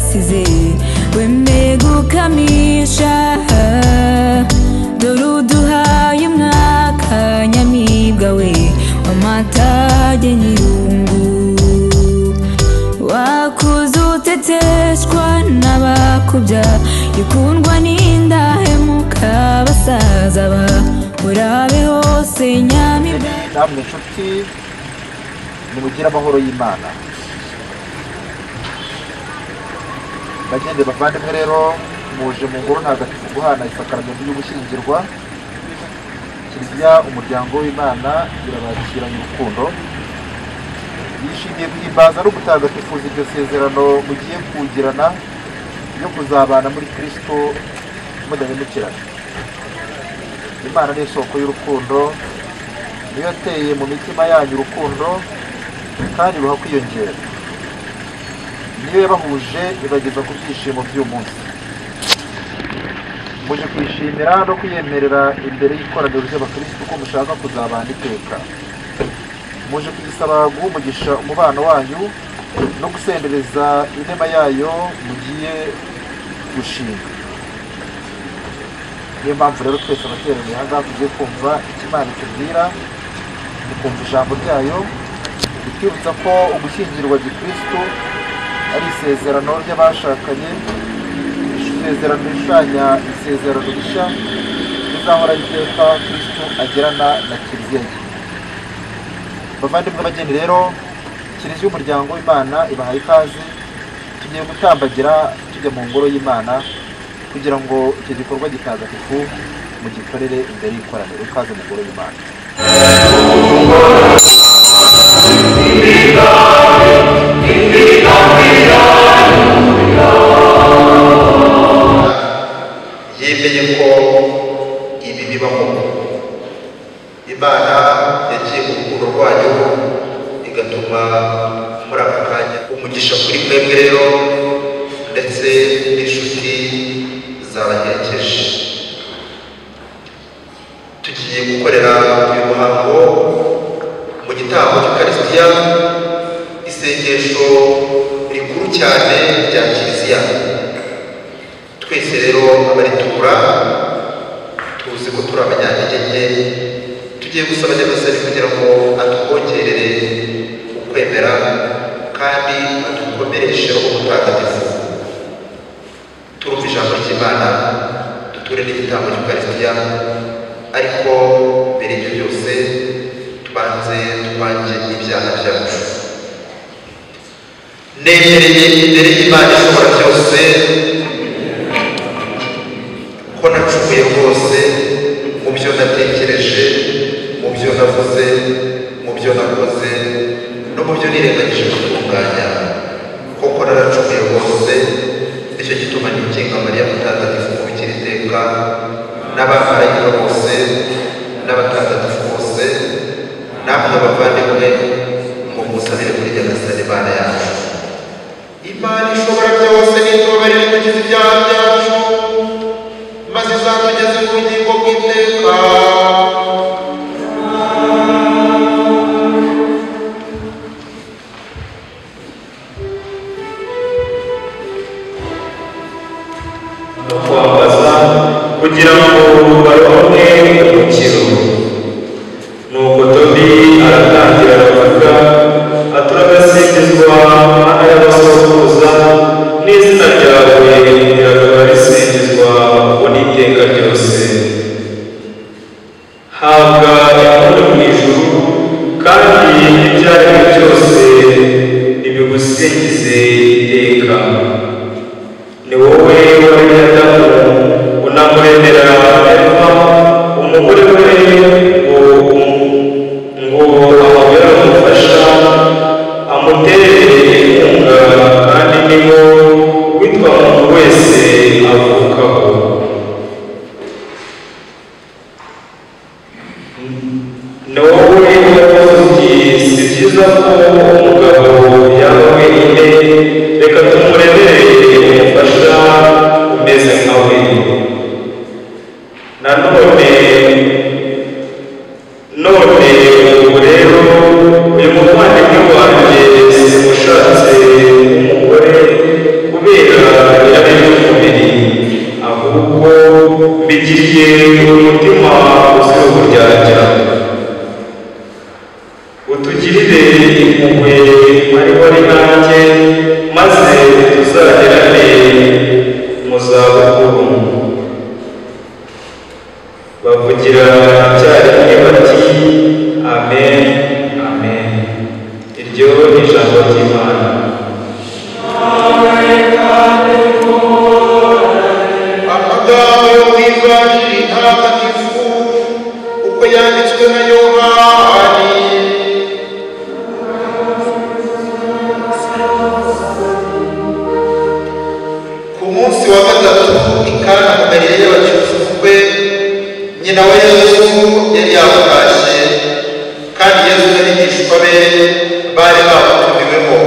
wasize wemeye gukamisha dore uduhaye umwaka nyamibwa we w'amatage n'irungu wakuze uteteshwa n'abakubya ikundwa n'indahemuka basaza ba murabe hose nyamibwa namwe nshuti nimugire amahoro y'Imana bagende bavandimwe rero muje mu ngoro ntagatifu guhana isakaramentu y'ugushyingirwa Kiliziya umuryango w'Imana irabakiranye urukundo yishimiye guhimbaza no gutagatifuza iryo sezerano mugiye kugirana yo kuzabana muri Kristo mudahemukirana. Imana ni isoko y'urukundo niyo yateye mu mitima yanyu urukundo kandi ruha kwiyongera, niyo yabahuje ibageza ku byishimo by'umunsi. Muje kwishimira no kwiyemerera imbere y'ikoraniro ry'abakristo ko mushaka kuzabana iteka. Muje kuyisaba guha umugisha umubano wanyu no gusendereza inema yayo mugiye gushinga. Niyo mpamvu rero twese abateraniye aha ngaha tugiye kumva icyo Imana itubwira, tukumva ijambo ryayo bitwibutsa ko ugushyingirwa gikristo ari isezerano ry'abashakanye, isezerano rishushanya isezerano rishya rizahora iteka Kristo agirana na Kiliziya ye. Bavandimwe bageni rero, Kiliziya umuryango w'Imana ibahaye ikaze, tugiye gutambagira tujya mu ngoro y'Imana kugira ngo icyo gikorwa gitagatifu mugikorere imbere y'ikoraniro. Ikaze mu ngoro y'Imana. Yemeye ko ibi bibaho. Imana yagiye mu rukundo rwayo igatuma muri aka kanya umugisha kuri mwebwe rero ndetse n'inshuti zabaherekeje. Tugiye gukorera uyu muhango mu gitambo cy'Ukaristiya, isengesho rikuru cyane rya Kiliziya. Twese rero abaritura tuzi ko turi abanyantege nke, tugiye gusaba Nyagasani kugira ngo atwongerere ukwemera kandi adukomereshe ubutagatifu. Turumva ijambo ry'Imana, duture n'igitambo cy'Ukaristiya, ariko mbere y'ibyo byose tubanze twange ibyaha byacu. Nemereye imbere y'Imana ishobora byose ko nacumuye rwose mu byo natekereje, mu byo navuze, mu byo nakoze no mu byo nirengagije gutunganya. Koko naracumuye rwose, nicyo gituma nikinga Mariya mutagatifu mubikira iteka n'abamarayika bose n'abatagatifu bose, namwe bavandimwe ngo musabire kuri Nyagasani Imana yacu. Imana ishobora byose nitubabarire dukize ibyaha byacu maze izatugeze mu bugingo bw'iteka. Kwambaza kugira ngo baronke umukiro. Nuko Tobi aratangira aravuga ati uragasingizwa Mana y'abasokuruza, n'izina ryawe riragaba risingizwa ubu n'iteka ryose. Habwa impundu mu ijuru, kandi ibyaremwe byose nibigusingize iteka. Ni wowe waremye Adamu unamuremera Eva umugore we ngo amubere umufasha, amuterere inkunga, kandi niwo witwa umuntu wese avukaho. Ni wowe wavuze uti si byiza ko umugabo yaba wenyine, reka tumuremere umufasha umeze nka we. Nanone nyina wa Yesu yari yamutashye kandi Yesu n'abigishwa be bari bamutumiwemo.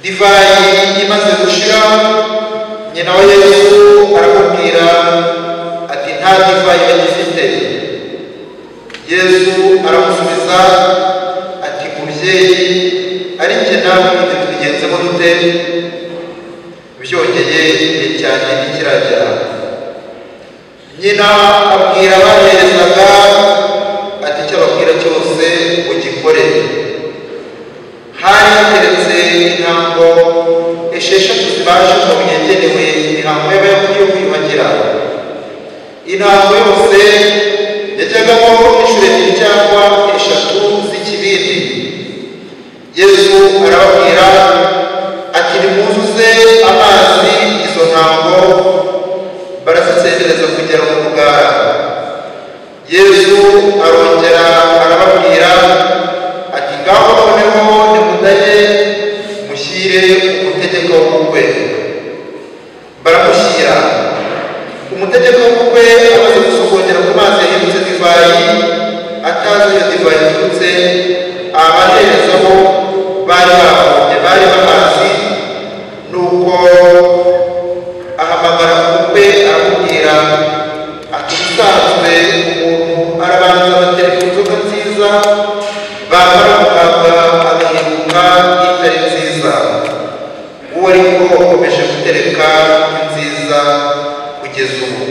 Divayi imaze gushira, nyina wa Yesu aramubwira ati nta divayi bagifite. Yesu aramusubiza ati mubyeyi, ari njye nawe tubigenzemo dute? Byongeye igihe cyane ntikiragera. Nyina abwira abaherezaga ati icyo ababwira cyose mugikore. Hari hateretse intango esheshatu zibajijwe mu yagenewe imihango y'abayahudi yo kwiyuhagira. Intango yose yajyagamo inshuro ebyiri cyangwa eshatu z'ikibindi. Yesu arababwira ati nimwuzuze amazi izo ntango. Barazisendereza kugera mu rugara. Yesu arongera arababwira ati ngaho noneho nimudaye mushyire umutegeko w'ubukwe. Baramushyira. Umutegeko w'ubukwe amaze gusogongera ku mazi yahindutse divayi, atazi iyo divayi iturutse, abaherezaho bari babonye bari bamazi. Nuko ahamagara umukwe aramubwira ati ubusanzwe umuntu arabanza agatereka inzoga nziza, bamara guhabwa agahinduka itari nziza. Uwo ariko ukomeje gutereka nziza kugeza ubu.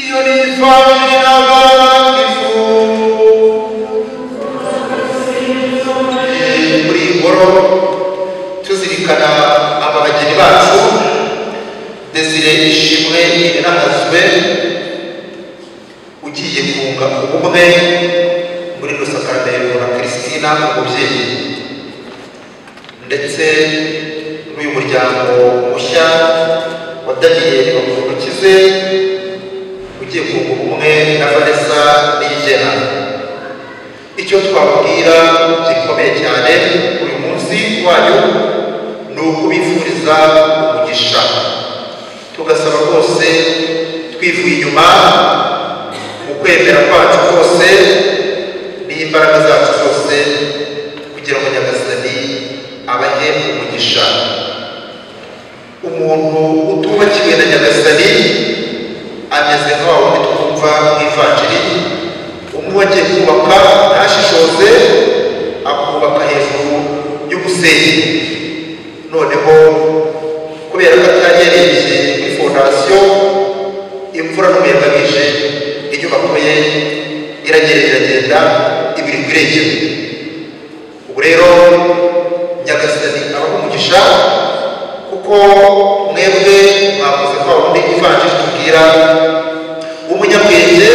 Iyo ni ivanjiri n'abagatifu. Muri iyi ngoro tuzirikana aba bageni bacu, Desire Ishimwe Irinahazwe ugiye kunga ubumwe muri Rusakaramento na Christina umubyeyi, ndetse n'uyu muryango mushya wa Daniel Bamurukize ugiye kunga ubumwe na Vanessa Niyigena. Icyo twababwira gikomeye cyane uyu munsi wanyu ni ukubifuriza umugisha, tugasaba rwose twivuye inyuma mu kwemera kwacu kose n'imbaraga zacu zose kugira ngo Nyagasani abahe umugisha. Umuntu utubakiwe na Nyagasani ameze nka wa wundi twumva mu ivanjiri, umwe wagiye kubaka ntashishoze akubaka hejuru y'umusenyi. Noneho kubera ko atari yarebye kuri fondasiyo, imvura n'umuyaga bije, inyubako ye iragenda ibiri kwirengera. Ubu rero Nyagasani abaha umugisha, kuko mwebwe mwakoze kwa wundi ivanjiri tubwira umunyabwenge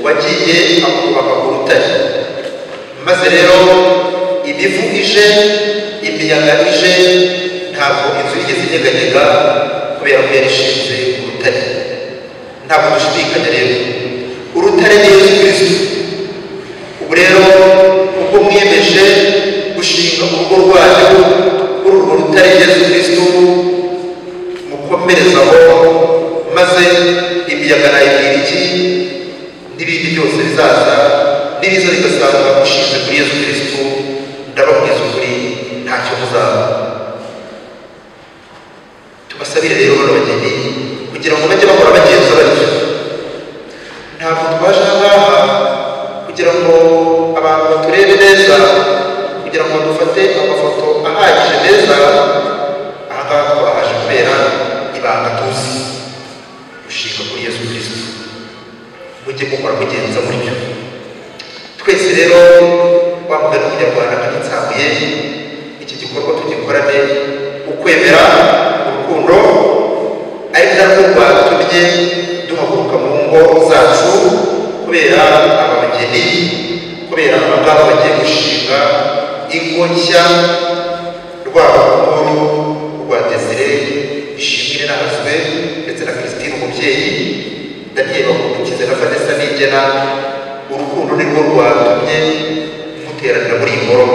wagiye akubaka ku rutare, maze rero imivu ije, imiyaga ije, ntabwo inzu yigeze inyeganyega kubera ko yarishinze ku rutare. Ntabwo dushidikanya rero, urutare ni Yesu Kristo. Ubu rero ubwo mwiyemeje gushinga urugo rwanyu kuri urwo rutare Yesu Kristo, mukomerezaho, maze imiyaga nayibwira iki n'ibindi byose bizaza n'ibiza bigasanga mushinze kuri Yesu Kristo, ndababwiza ukuri ntacyo muzaba. Tubasabire rero bano bageni kugira ngo bajye bakora bagenza batyo. Ntabwo twaje ahangaha kugira ngo abantu baturebe neza, kugira ngo dufate amafoto ahagije meza. Ahangaha twahaje kubera ibanga tuzi, gushinga kuri Yesu Kristo. Mujye mukora mugenza mutyo. Twese rero wa mugani w'Umunyarwanda kanitsamuye, iki gikorwa tugikorane ukwemera, urukundo, ari narwo rwatumye duhaguruka mu ngo zacu, kubera aba bageni, kubera abangaba bagiye gushinga ingo nshya, rwaba rukuru rwa Desire Ishimwe Irinahazwe ndetse na Christine umubyeyi, Daniel Bamurukize na Vanessa Niyigena. Urukundo nirwo rwatumye muteranira muri iyi ngoro.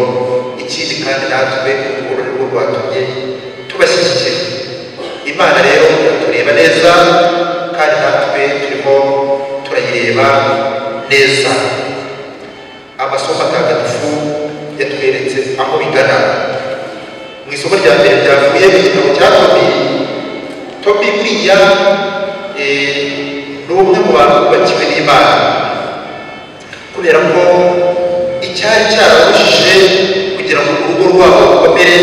Ikindi kandi natwe urukundo nirwo rwatumye tubashyigikira. Imana rero iratureba neza, yatweretse aho bigana. Mu isomo rya mbere ryavuye mu gitabo cya Tobi buriya ni umwe mu bantu bubakiwe n'Imana, kubera ko icyari cyarabujije kugira ngo urugo rwabo rukomere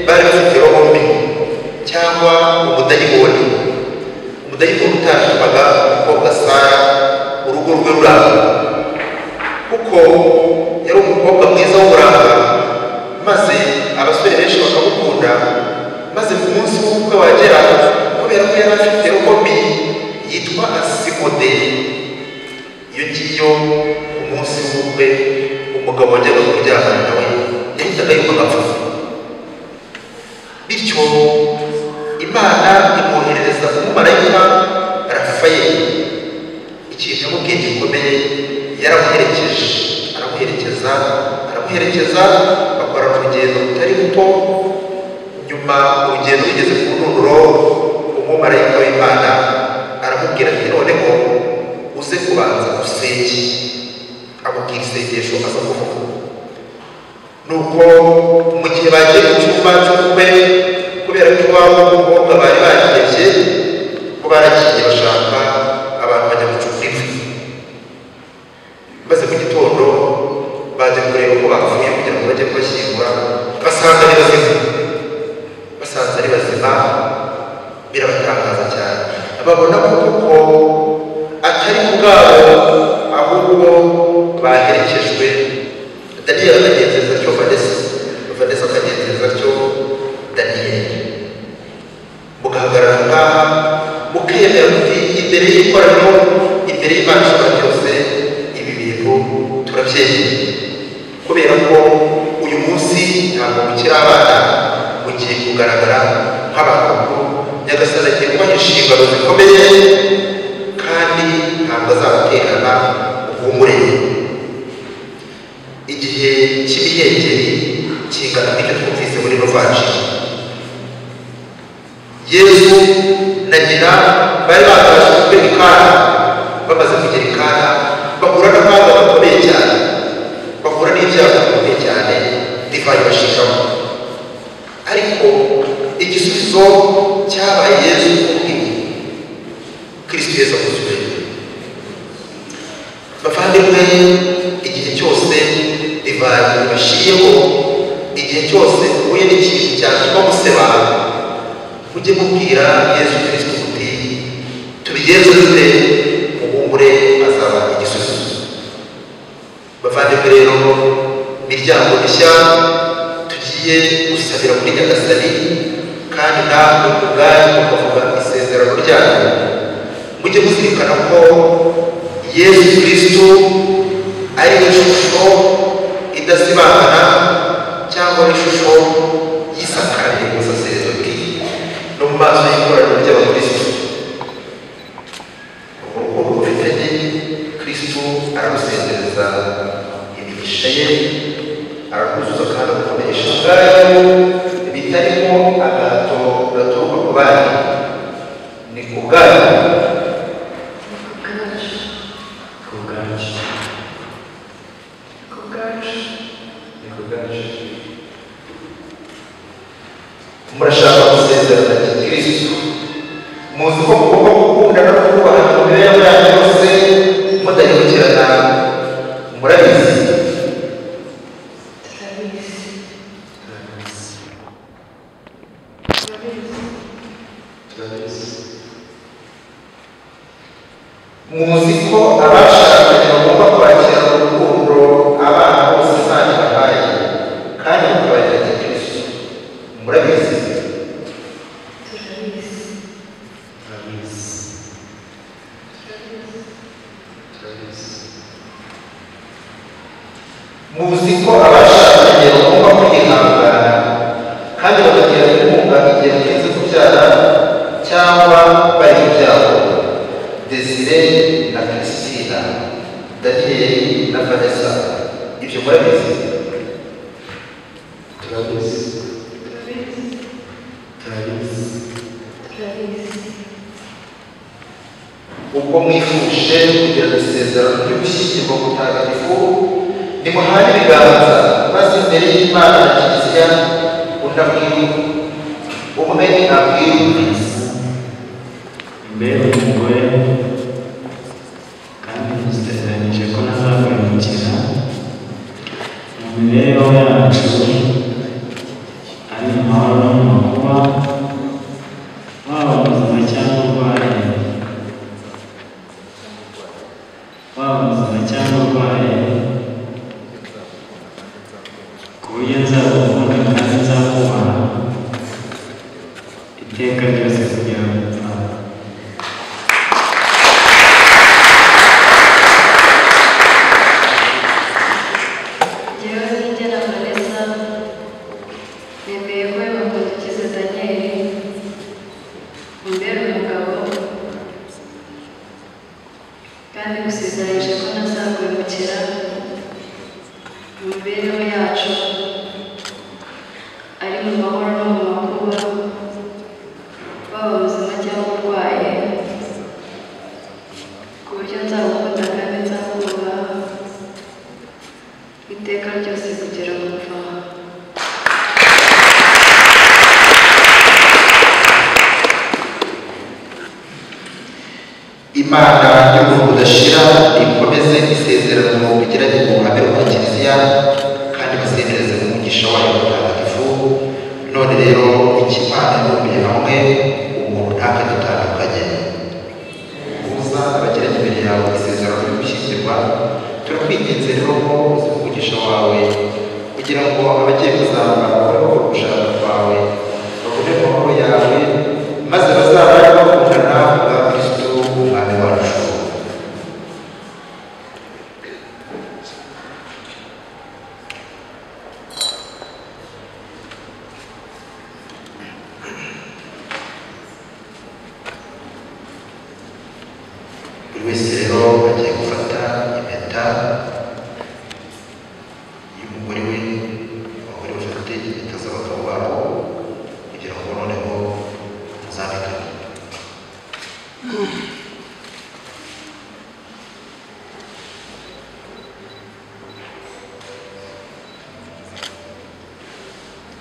bari bafite roho mbi cyangwa umudayimoni utashakaga umukobwa Sara urugo rwe ruramba, kuko yari umukobwa mwiza w'uburanga, maze abasore benshi bakamukunda, maze ku munsi w'ubukwe wagera, kubera ko yari afite roho mbi yitwa Asimode, iyo ngiyo umunsi w'ubukwe umugabo wajyaga kuryamana nawe yahitaga yumva agapfa. Bityo Imana imwoherereza umumarayika Rafayeli, ikintu yamubwiye gikomeye, aramuherekeza bakorana urugendo rutari ruto. Nyuma urugendo rugeze ku ndunduro, umumarayika w'Imana aramubwira ati noneho uze kubanza usenge, amubwira isengesho aza kuvuga. Nuko mu gihe bagiye mu cyumba cy'ubukwe, kubera ko iwabo w'umukobwa bari bagihebye ko baragiye bashaka abantu bajya gucunga ifu, maze mu gitondo baje kureba ko bapfuye kugira ngo bajye kubashyingura, basanze ari bazima. Birabatangaza cyane, babona ko kuko atari ubwabo ahubwo baherekejwe. Daniyeli akagenzeza atyo Vanessa akagenzeza atyo Daniyeli. Mugahagarara ngaha mukemera muti imbere y'ikoraniro, imbere y'Imana ishobora byose, ibi bintu turabyemeye, kubera ko uyu munsi ntabwo mukiri abana, mugiye kugaragara nk'abantu bakuru. Nyagasani agiye kubaha inshingano zikomeye, kandi ntabwo azabaterana ubumureye. Igihe cy'imihengeri kingana n'icyo twumvise muri Vanjili. Yesu na nyina bari bataje ubukwe i Kana. Bamaze kugera i Kana bahura n'akaga gakomeye cyane, bahura n'ibyago bikomeye cyane, divayi bashikamo. Ariko igisubizo cyabaye Yesu ubwiwe, Kristo Yesu akuzwe. Bavandimwe, igihe cyose divayi bashiyeho, igihe cyose uhuye n'ikintu cyatuma museba, mujye mubwira Yesu Kristo muti tubigenze dute, ubumure azaba igisubizo. Bavandimwe rero, imiryango mishya tugiye gusabira muri Nyagasani, kandi namwe ubwanyu mukavuga isezerano ryanyu, mujye muzirikana ko Yesu Kristo ari ishusho idasibangana, cyangwa ishusho y'isakariye mu saseredoti no mu maso y'ikoraniro ry'abakristo. Urukundo rufitanye Kristo aramusezereza imigisha ye, arakuzuza kandi agakomeresha ubwayo, bitarimo agahato gaturuka ku bandi, ni ku bwayo. Murashaka gusezerana Kristo, muzi ko mugomba gukundana no kubahana mu mibereho yanyu yose mudahemukirana. Murabizi? Muzi ko abashakanye bagomba kwakira urukundo abana bose Imana ibahaye, kandi mukabagira Kristo. Murabizi? Muzi ko abashakanye bagomba kwihangana kandi bakagira inkunga igihe batinze kubyara cyangwa bari mu byago. Desire na Christina, Daniel na Vanessa, ibyo murabizi? Turabizi. Ubwo mwifuje kugira isezerano ry'ugushyingirwa mutagatifu, nimuhane ibiganza maze imbere y'Imana na Kiliziya umwe abwiriza imbere y'umugore kandi musezeranyije ko ntazahemukira mu mibereho yacu ari amahoro no mu makuba, waba muzima cyangwa urwaye, ku buryo nzagukunda kandi nzakubaha iteka ryose kugira ngo mpfahe. Jyewe Nigena Vanessa nemeye ko Bakundukize Daniel umbera umugabo kandi gusezeranyije ko ntazagwemukira mu mibereho yacu ari mu mahoro no mu makuba, waba muzima cyangwa urwaye, ku buryo nzagukunda kandi nzakubaha iteka ryose kugera mu mpfaha. Imana y'ubuntu budashira ikomeze isezerano igiranye mu ruhame rwa Kiliziya kandi basemereze mu mugisha wayo mutagatifu. None rero ikimana yumviye hamwe umuntu ntakagitandukanye. Uza abagiranye imbere yawe isezerano ryo gushyingirwa, turakwinginze rero ko uzi umugisha wawe kugira ngo abagiye kuzambara babeho gushaka kwawe babone amahoro yawe, maze bazabane bakundana bwa Kristo umwami wacu. Buri wese rero agiye gufata impeta y'umugore we, abagore bafite impeta z'abagabo babo kugira ngo noneho muzambikane.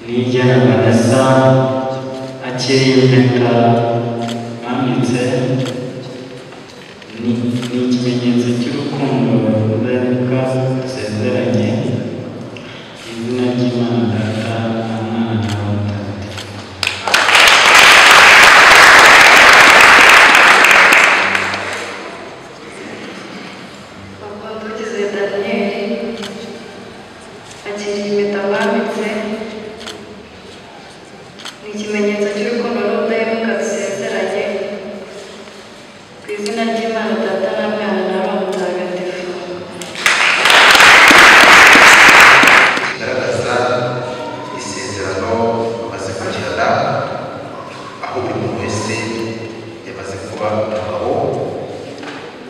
Nigena Vanessa akiri impeta mwambitse, ni ikimenyetso cy'urukundo rudahemuka dusezeranye mu izina ry'Imana Data na Mwana na Roho Mutagatifu. Bakundukize Daniel akiri impeta mwambitse, ni ikimenyetso cy'urukundo n'ubudahemuka dusezeranye ku izina ry'Imana Data na Mwana na Roho Mutagatifu. Kigaragaza isezerano bamaze kugirana, aho buri muntu wese yamaze kuba umugabo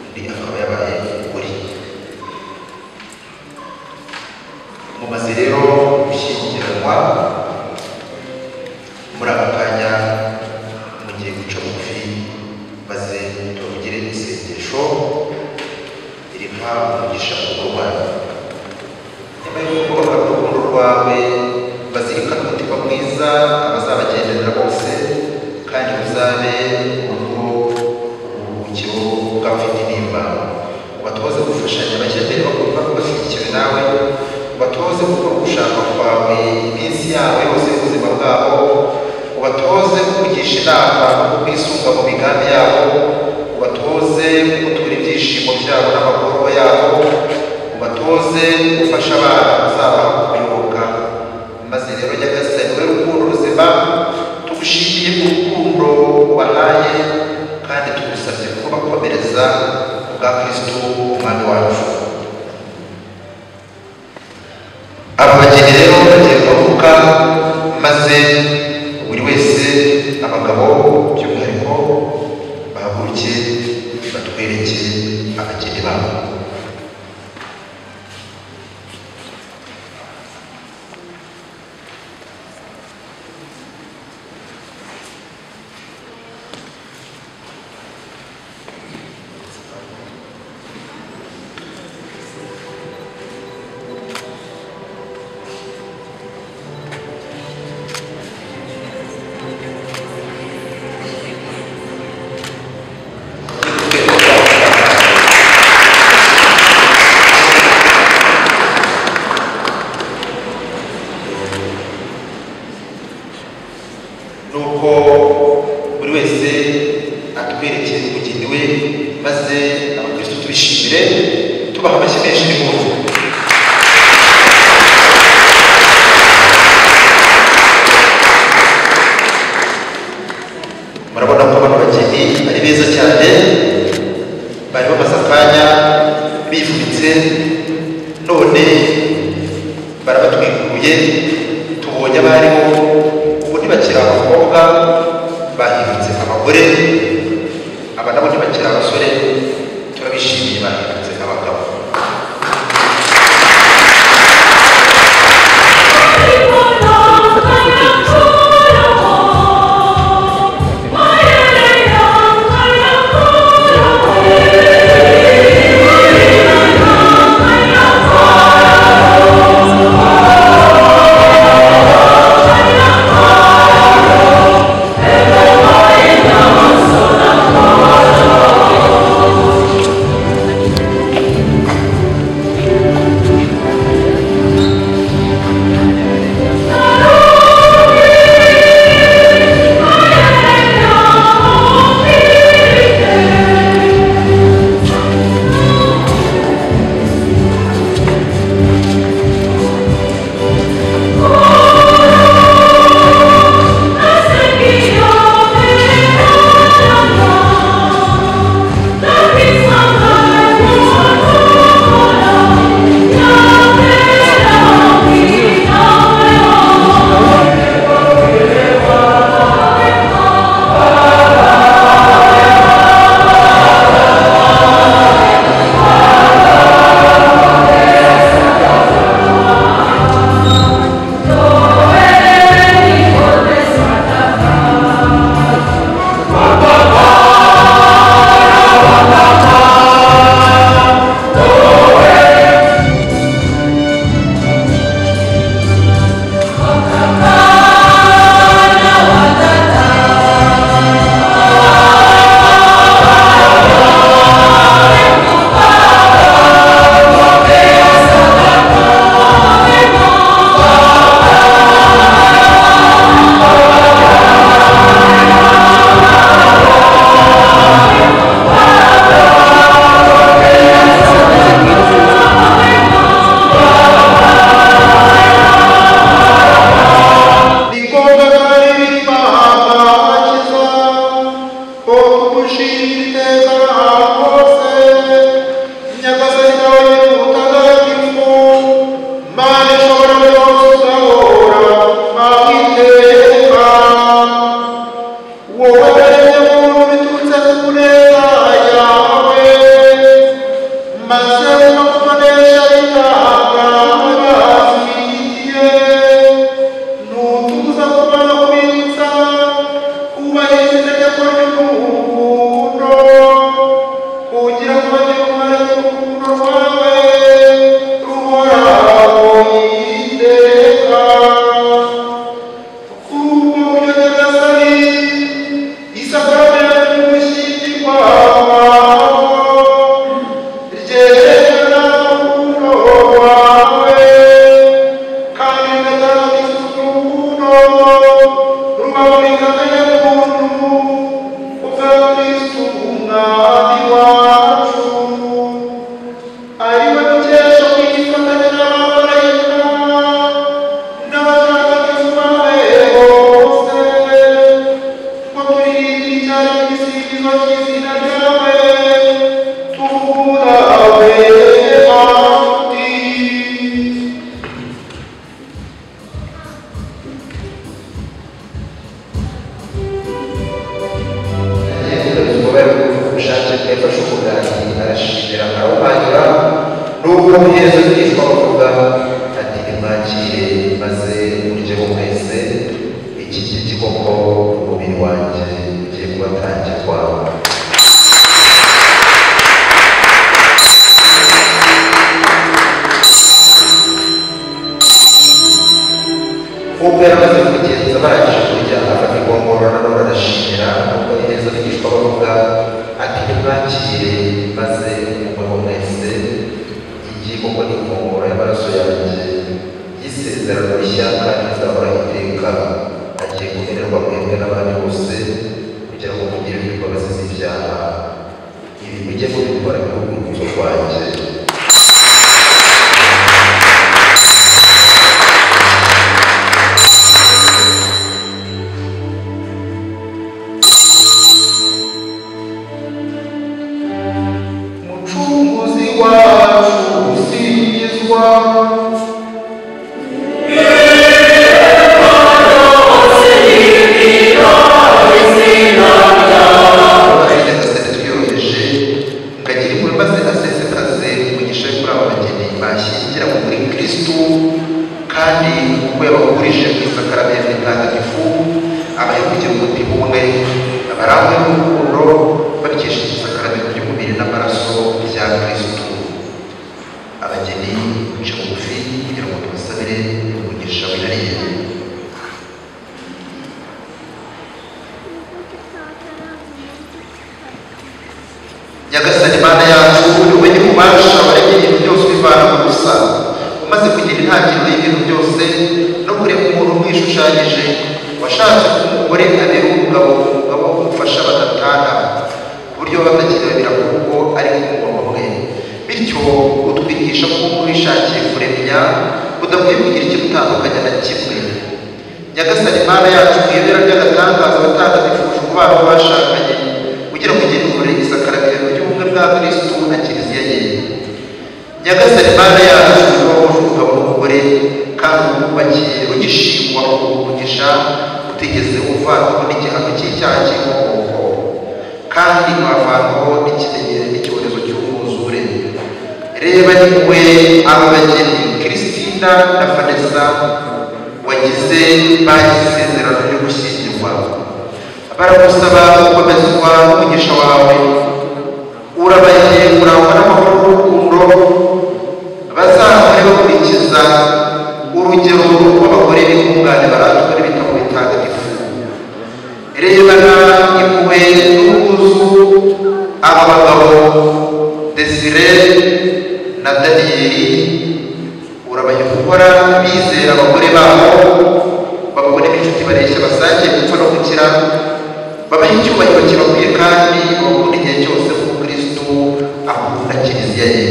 undi akaba yabaye umugore. Mumaze rero gushyingiranwa, muri aka kanya mugiye guca bugufi maze tubagire isengesho riha umugisha urugo rwanyu. Nyuma yo kubaka urukundo rwawe, bazirikana umutima mwiza abazabagenderera bose, kandi uzabe urugo uburuhukiro bw'abafite intimba. Ubatoze gufashanya abagendere bakumva ko bashyigikiwe nawe, ubatoze gukora ugushaka kwawe iminsi yabo yose y'ubuzima bwabo, ubatoze kukugisha inama no kukwisunga mu migambi yabo, ubatoze gutura ibyishimo byabo n'amahoro yabo, ubatoze gufasha abana bazabaho kuyoboka. Maze rero Nyagasani we rukundo ruzima, tugushimiye urukundo ubahaye kandi tugusabye ko bakomereza ubwa Kristo umwami wacu. Aba bageni rero bagiye kuvuka, maze buri wese abagabo by'umwihariko bahaguruke batwereke abageni babo. nuko buri wese atwerekeye umugeni we maze abakristo tubishimire tubaha amashyi menshi n'impundu. Murabona ko bano bageni ari beza cyane, bari bamaze akanya bifubitse, none barabatwikuye, tubonye abariho ubu ntibakiri abakobwa, bahindutse abagore, aba nabo ntibakiri abasore, turabishimiye bahindutse abagabo. Isezerano rishya kandi rizahoraho iteka, agiye kumererwa mwebwe n'abandi bahurije mu isakaramentu ntagatifu abahe kugira umutima umwe abarangwe n'urukundo babikesheje isakaramentu ry'umubiri n'amaraso bya Kristo. Abageni bica bugufi kugira ngo tubasabire umugisha wihariye. Nyagasani Mana yacu, wowe nyir'ububasha waremye ibintu byose ubivana mu busa, umaze kugira intangiriro y'ibintu byose no kurema umuntu umwishushanyije, washatse ko umugore abera umugabo w'umufasha badatana, ku buryo batakirebera kuko ari umuntu umwe. Bityo utwigisha ko wishakiye kuremya udakwiye kugira ikimutandukanya na kimwe. Nyagasani Mana yacu, mu ibera ry'agatangaza watagatifuje umubano w'abashakanye kugira ngo ugenure isakaramentu ry'ubumwe bwa Kristo na Kiliziya ye. Nyagasani Mana yacu, wahuje umugabo n'umugore kandi wubakiye ugishingwa umugisha utigeze uvanwaho n'igihano cy'icyaha cy'inkomoko kandi ntiwavanwaho n'icyorezo cy'umwuzure. Reba niwe aba bageni Christina na Vanessa wagize bagize isezerano ryo gushyingirwa, baragusaba gukomezwa n'umugisha wawe, urabaye kurangwa n'amahoro n'urukundo, bazahore bakurikiza urugero rw'abagore b'intungane baratwa n'ibitabo bitagatifu. Rebana impuhwe n'ubwuzu aba bagabo Desire na Daniyeli, urabaye gukora bizera abagore babo, babone b'inshuti bareshya basangiye gupfa no gukira, babahe icyubahiro kibakwiye kandi bakunda igihe cyose kuko Kristo akunda Kiliziya ye.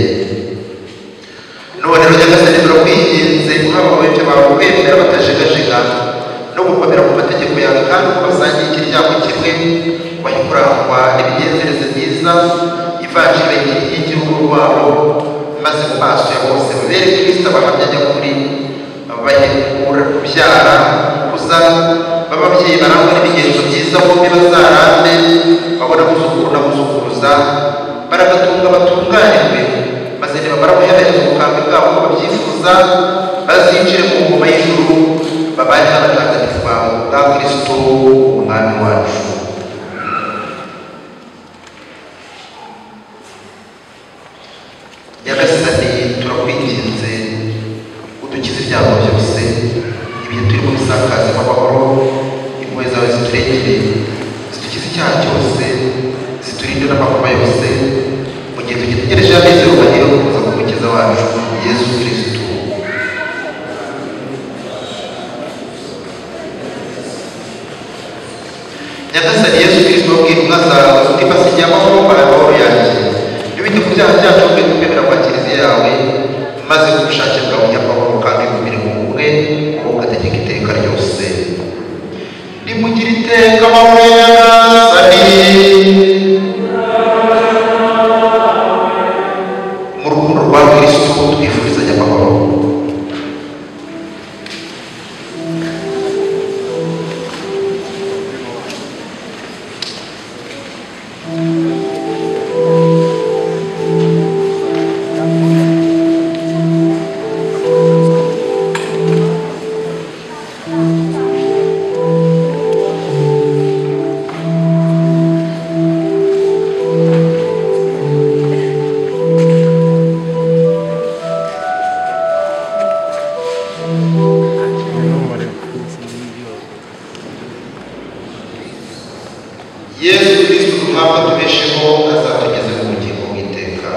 None rero Nyagasani turakwinginze guha abayoboke bawe kwemera batajegajega no gukomera ku mategeko yawe kandi uko basangiye ikiryamo kimwe bahe kurangwa n'imigenzereze myiza ivanjiri y'inkingi y'urugo rwabo, maze mu maso ya bose babere Kristo abahamya nyakuri, babahe kubyara kuza bababyeyi barangwa n'imigenzo myiza, bombi bazarambe babona abuzukuru n'abuzukuruza, baragatunga batunganirwe, maze nibamara guhereza ubukambwe bwabo uko babyifuza bazinjire mu ngoma y'ijuru, babane n'abatagatifu bawe bwa Kristo umwami wacu. Nyagasani turakwinginze udukize ibyago byose, ibihe turimo bisakazemo amahoro, impuhwe zawe ziturengere, zidukize icyaha cyose, ziturinde n'amakuba yose, mu gihe tugitegereje amizero mahire yo kuza k'umukiza wacu Yesu Kristo. Nyagasani Yesu Kristo wabwiye intumwa zawe uti mbasigiye amahoro amahoro yanjye, ntibite ku byaha byacu ahubwo twemera kwa Kiliziya yawe, maze ku bushake bwawe nyamahoro kandi bumire mu bumwe wowe ugategeka iteka ryose. Nimugire iteka amahoro ya Nyagasani. Mu rukundo rwa Kristo twifurizanya amahoro. Yesu Kristo duhabwa tubesheho azatugeze mu bugingo bw'iteka.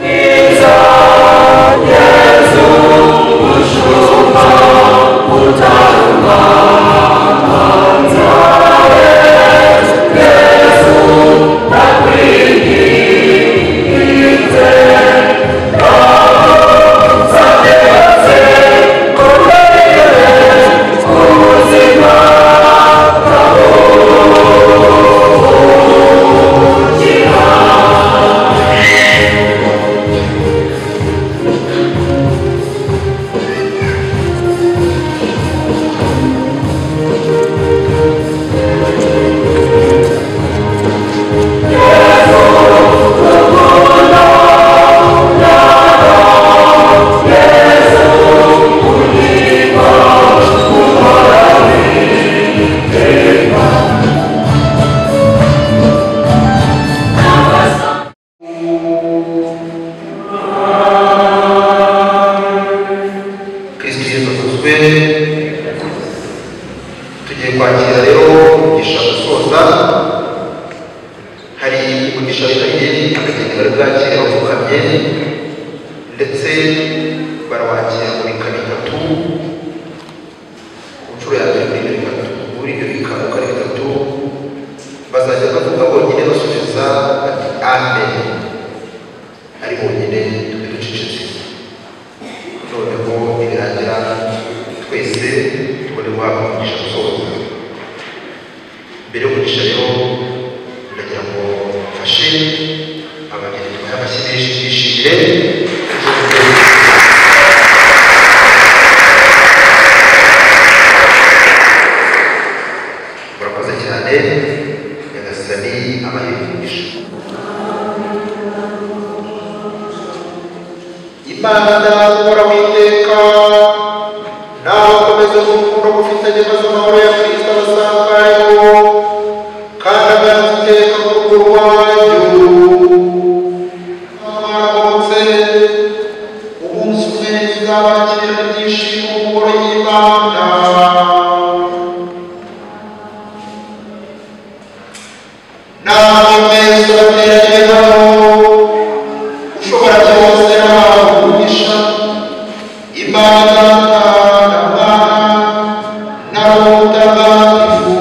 It's all umugisha w'Isirayeli akagenda bari bwakire bapfukamye ndetse barawakira mu bika bitatu ku nshuro ya mbere muri bitatu muri ibyo bika uko ari bitatu bazajya bavuga bonyine basubiza bati amen ari bonyine tube ducecetse noneho nibirangira twese tubone guhabwa umugisha gusohoza mbere y'umugisha rero ndagira ngo mfashe abageni tubahe amashyi menshi twishimire murakoze cyane nyagasani abahigisha Imana uhora witeka nawe ukomeze urukundo mufitanye maze amahoro ya Kristo abasangayo kandi aganze iteka mu rugo rwanyu mwaramutse umunsi umwe tuzabakirana ibyishimo mu ngoro y'Imana namwe mwese bateraniye hano ushobora byose nawe umugisha Imana Data na Mwana na Roho Mutagatifu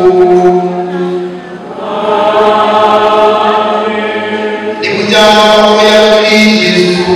nimujyane amahoro ya Kristo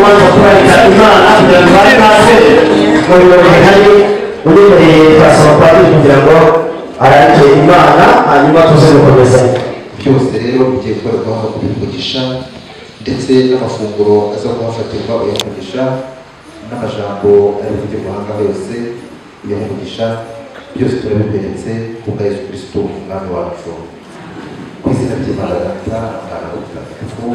mpamvu kurarika imana kugira ngo bari maze mu birori bihari uremereye twasaba padiri kugira ngo ararike imana hanyuma tuze gukomeza byose rero bigiye gukorerwaho no kubivugisha ndetse n'amafunguro aza kuhafatirwa uyavugisha n'amajambo ari kuvugirwa aha ngaha yose uyavugisha byose turabiberetse ku bwa Yesu Kristo umwami wacu ku izina ry'Imana Data Mwana Mutagatifu.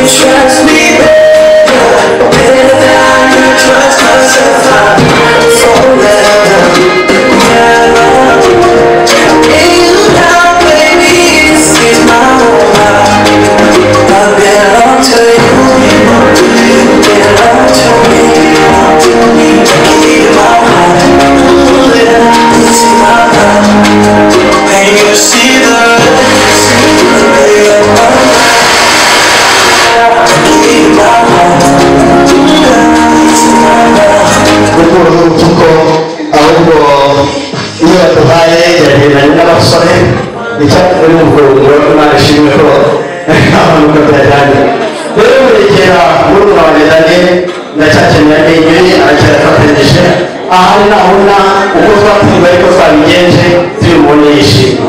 Trust me better than I trust myself. ahari nabona uko twatumiwe ariko twabigenje tubibonye yishima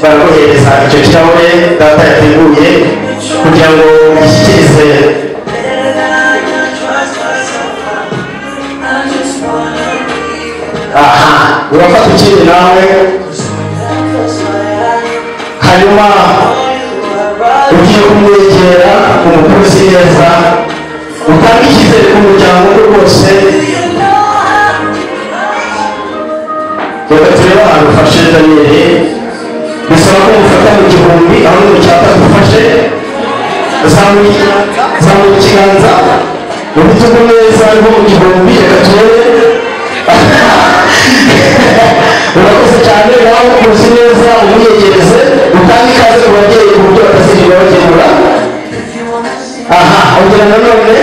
barakohereza icyo kirahure data yateguye kugira ngo gishyikirize aha urafata ikindi nawe hanyuma ugiye kumwegera umukozi neza utanga icyizere ku muryango we rwose reka turebe ahantu ufashe daniyeli bisaba ko mufata mu gihumbi aho ni mu cyapa dufashe zamuye ikiganza mu bitugu neza ariho mu gihumbi reka turebe urakoze cyane nawe ukuzi neza umwiyegereze utange ikaze ku babyeyi ku buryo batazigera bagemura aha ongera nanone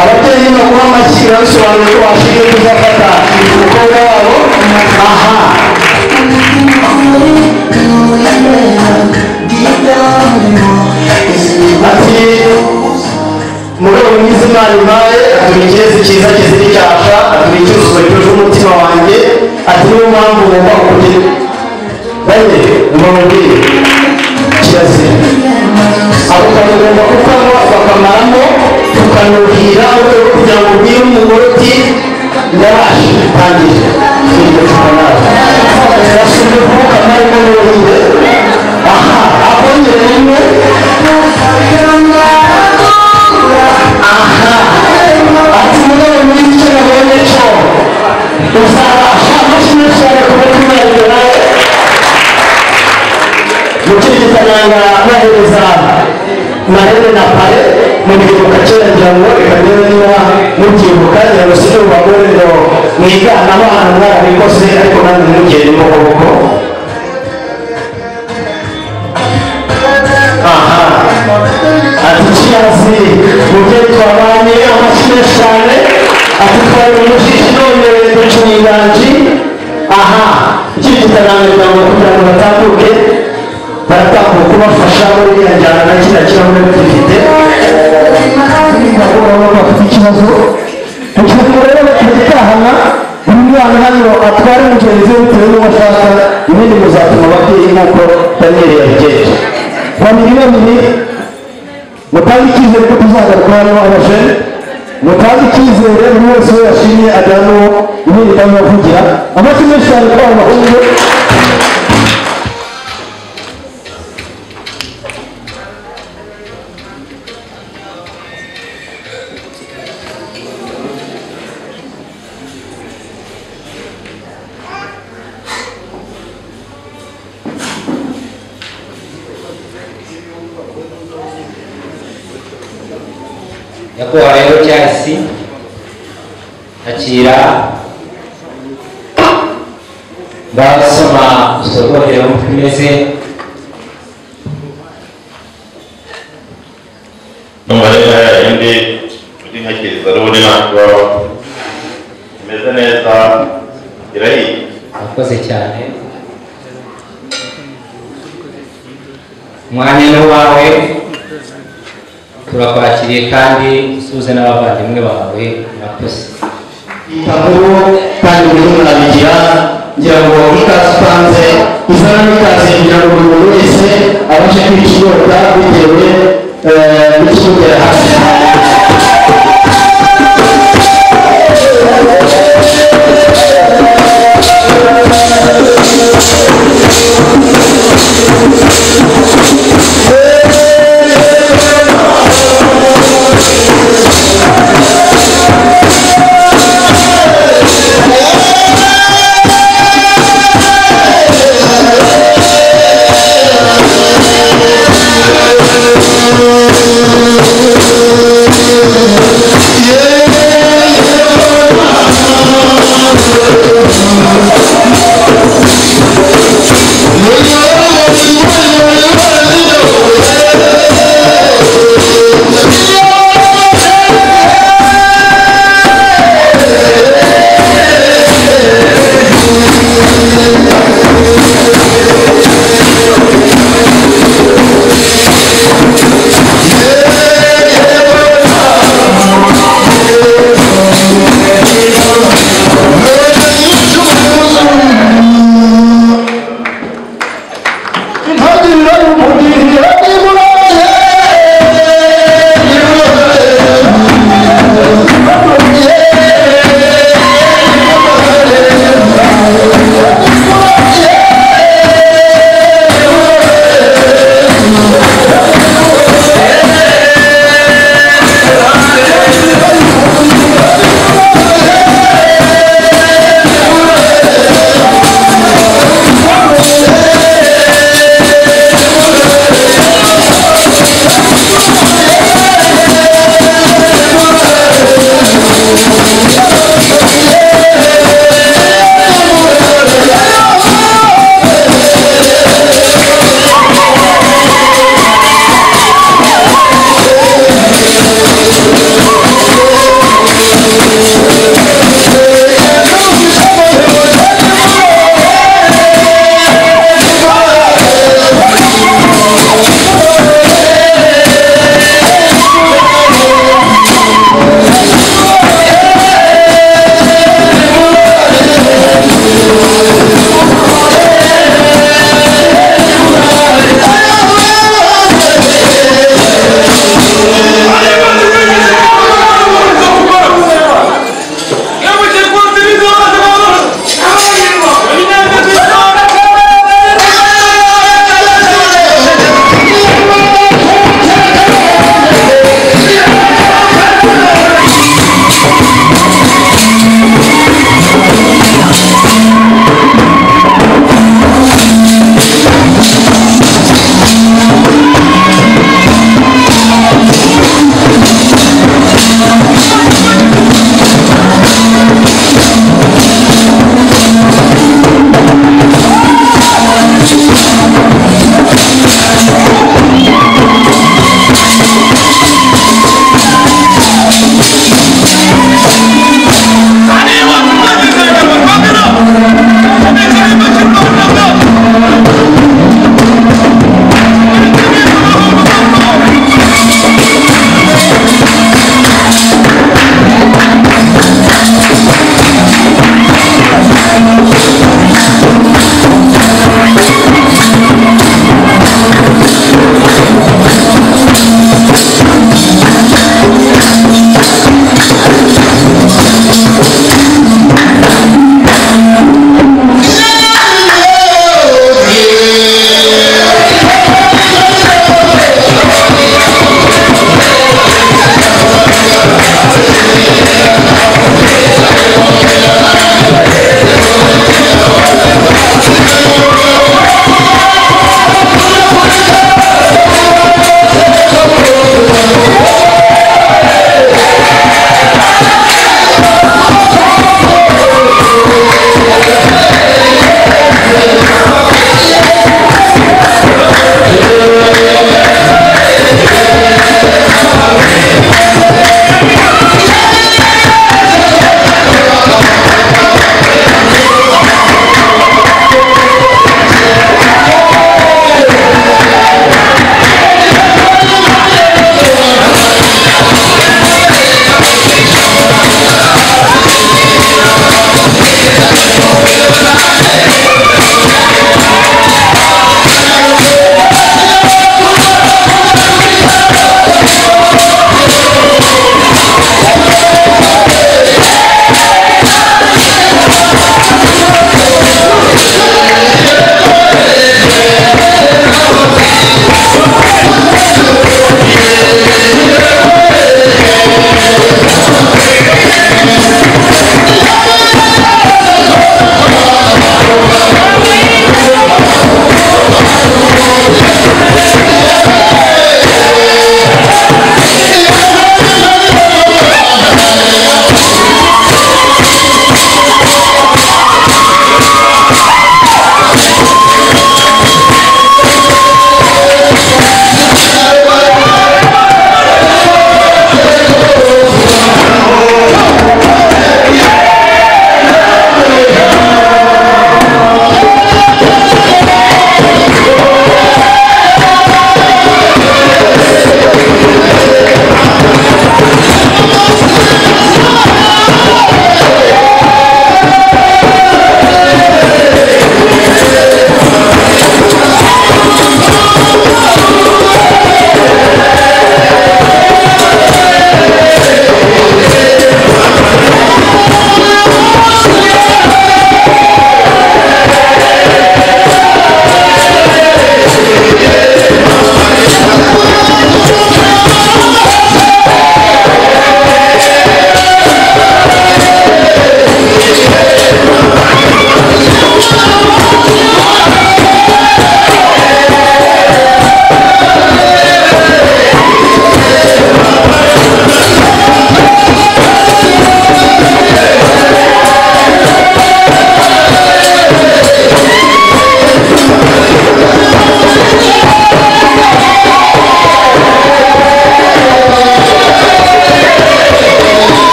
ababyeyi no kuba amashyi birabisobanuye ko bashimye kuzafata umukobwa wabo aha ati mugabo mwiza imana impaye atuma ikirezi cyiza kizira icyasha atuma icyuzuzo cyuje umutima wanjye ati niyo mpamvu ngomba kugira bane umubwire kirazira ako kantu ugomba kukanywa bakamaramo tukanuhira mu rwego kugira ngo ubwire umugore uti ndabashe tangire iryo cupa nawe urasubira kuvuga amarimo n'ubuhinde aha akongera rimwe aha ati mugabo mwiza icyo nabonye cyo uzabasha amashyi cyane ku mutima yawe nawe gukirigitananga nohereza marene na pare mu biruka kera ngira ngo reka ndebe niba mubyibuka ngira ngo si n'ubagore ngo mwigana abana mwarabikoze ariko nange mugende mukoboko aha ati kiyazi mubyeyi twabanye amashyi menshi cyane ati twari umushishi none duciye inganji aha ikirigitananga ngira ngo kugira ngo batambuke baratambuka kubafasha muri iriya njyana na kiriya kirahure dufite bafite ikibazo kugira ngo rero batahana buri mwana hano atware mugenzi we bitewe n'uwo ashaka ibindi muzatuma ababyeyi nk'uko daniyeli yabigenje babiri babiri mutange icyizere ko tuzagaruka hano abajene mutange icyizere buri wese we yashimye ajyana uwo ibindi ndabibavugira amashyi menshi cyane kuri abo bahungu nyakubahwa rero cyasi akira ngasoma usogohera umutwe imeze n'umureka indi uri ntakiriza n'ubundi ntabwo imeze neza irahiye. akoze cyane umwanya ni wawe turakwakiriye kandi usuze n'abavandimwe bawe murakoze itaburo kandi buri muntu arabigira ngira ngo ikaze utanze izana n'ikaze kugira ngo buri muntu wese abashe kwica inyota bitewe n'ikimugera hasi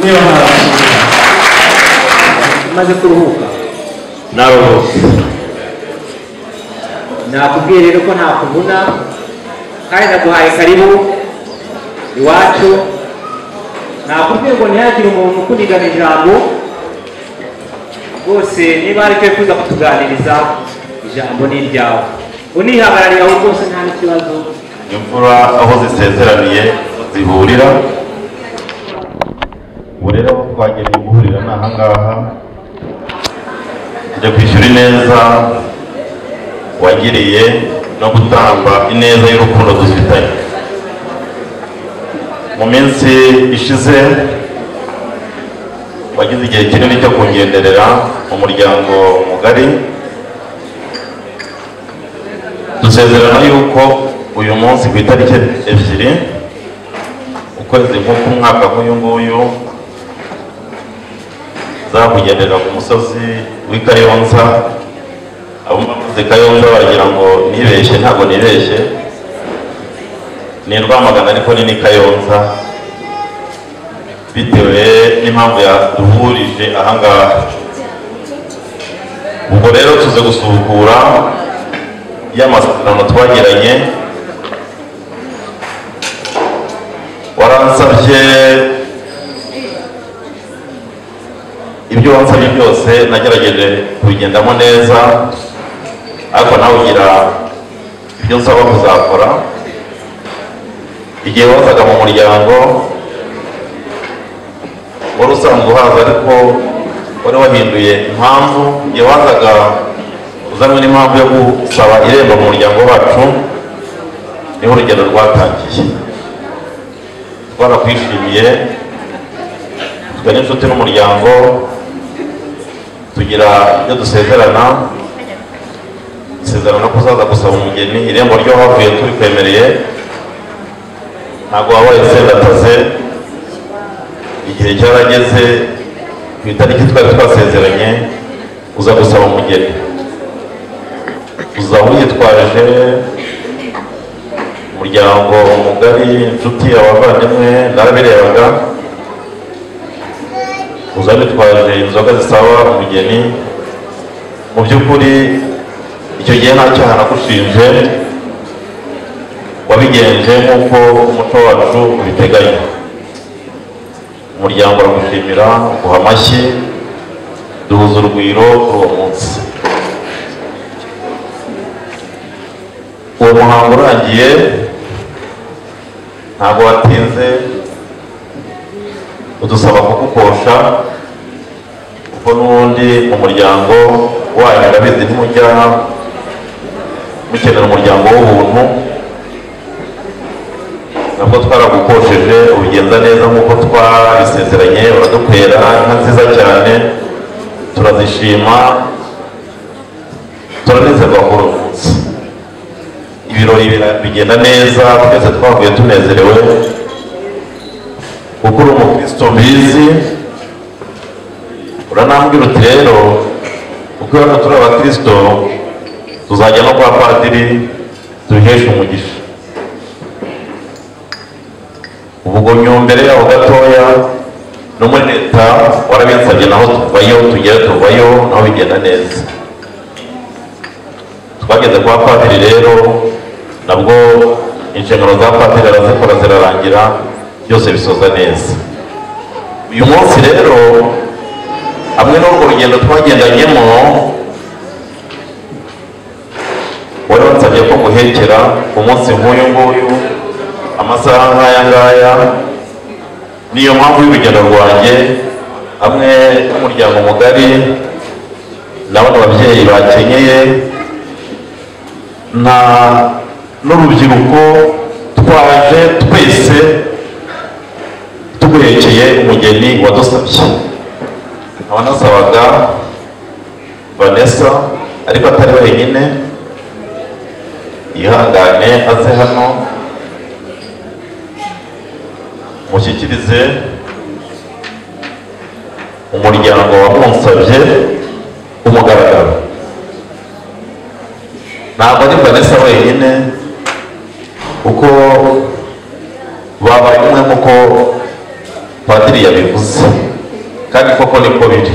niba ntabashimira umaze kuruhuka naruhutse nakubwiye rero ko nta kuvuna kandi naguhaye karibu iwacu nakubwiye ngo ntihagire umuntu ukunigana ijambo rwose niba hari icyo wifuza kutuganiriza ijambo ni iryawe unihagarariye aho rwose nta n'ikibazo imvura aho zisezeraniye zihurira ubu rero aho twagereye guhurira ni ahangaha tujya kwishyura ineza wagiriye no gutamba ineza y'urukundo dufitanye mu minsi ishize wagize igihe kinini cyo kungenderera mu muryango mugari dusezerana yuko uyu munsi ku itariki 2 ukwezi nk'umwaka nk'uyu nguyu zakugenderera ku musozi w'i Kayonza abamuzi Kayonza baragira ngo nibeshye ntabwo nibeshye ni Rwamagana ariko ni Kayonza bitewe n'impamvu yaduhurije ahangaha ubwo rero tuze gusubukura y'amasezerano twagiranye waransabye ibyo wansabye byose nagerageje kubigendamo neza ariko nawe ugira ibyo nsaba kuzakora igihe wazaga mu muryango wari usanzwe uhaza ariko wari wahinduye impamvu igihe wazaga uzanywe n'impamvu yo gusaba irembo mu muryango wacu niho urugendo rwatangiye twarakwishimiye twe n'inshuti n'umuryango tugira ibyo dusezerana ko uzaza gusaba umugeni irembo ryo havuye turikwemereye ntabwo wabaye sendataze igihe cyarageze ku itariki twari twasezeranye uza gusaba umugeni uzaba uyitwaje umuryango mugari inshuti abavandimwe narabirebaga uzaba witwaje inzoga zisaba umugeni mu by'ukuri icyo gihe nta cyaha nagushinje wabigenje nk'uko umuco wacu ubiteganya umuryango uragushimira uguha amashyi duhuza urugwiro kuri uwo munsi uwo muhango urangiye ntabwo watinze udusaba kugukosha kuko n'ubundi mu muryango wanyu urabizi ntimujya mukenera umuryango w'ubuntu nabwo twaragukosheje ubigenza neza nk'uko twabisezeranye uradukwera inka nziza cyane turazishima turanezerwa kuri uwo munsi ibirori bigenda neza twese twavuye tunezerewe kuko uri umukristo mbizi uranambwira uti rero kuko hano turi abakristo tuzajya no kwa padiri tubiheshe umugisha ubwo nyumbere yaho gatoya no muri leta warabinsabye naho tuvayo naho bigenda neza twageze kwa padiri rero nabwo inshingano za padiri arazikora zirarangira byose bisoza neza uyu munsi rero hamwe n'urwo rugendo twagendanyemo wari wansabye ko nguhekera umunsi nk'uyu nguyu amasaha nk'aya ngaya niyo mpamvu y'urugendo rwanjye hamwe n'umuryango mugari n'abandi babyeyi bakenyeye n'urubyiruko twaje twese tuguhekeye umugeni wadusabye nkaba nasabaga Vanessa ariko atari wenyine yihangane aze hano mushyikirize umuryango wamunsabye umugaragaro ntabwo ari Vanessa wenyine kuko babaye umwe nk'uko padiri padiri yabivuze kandi koko niko biri.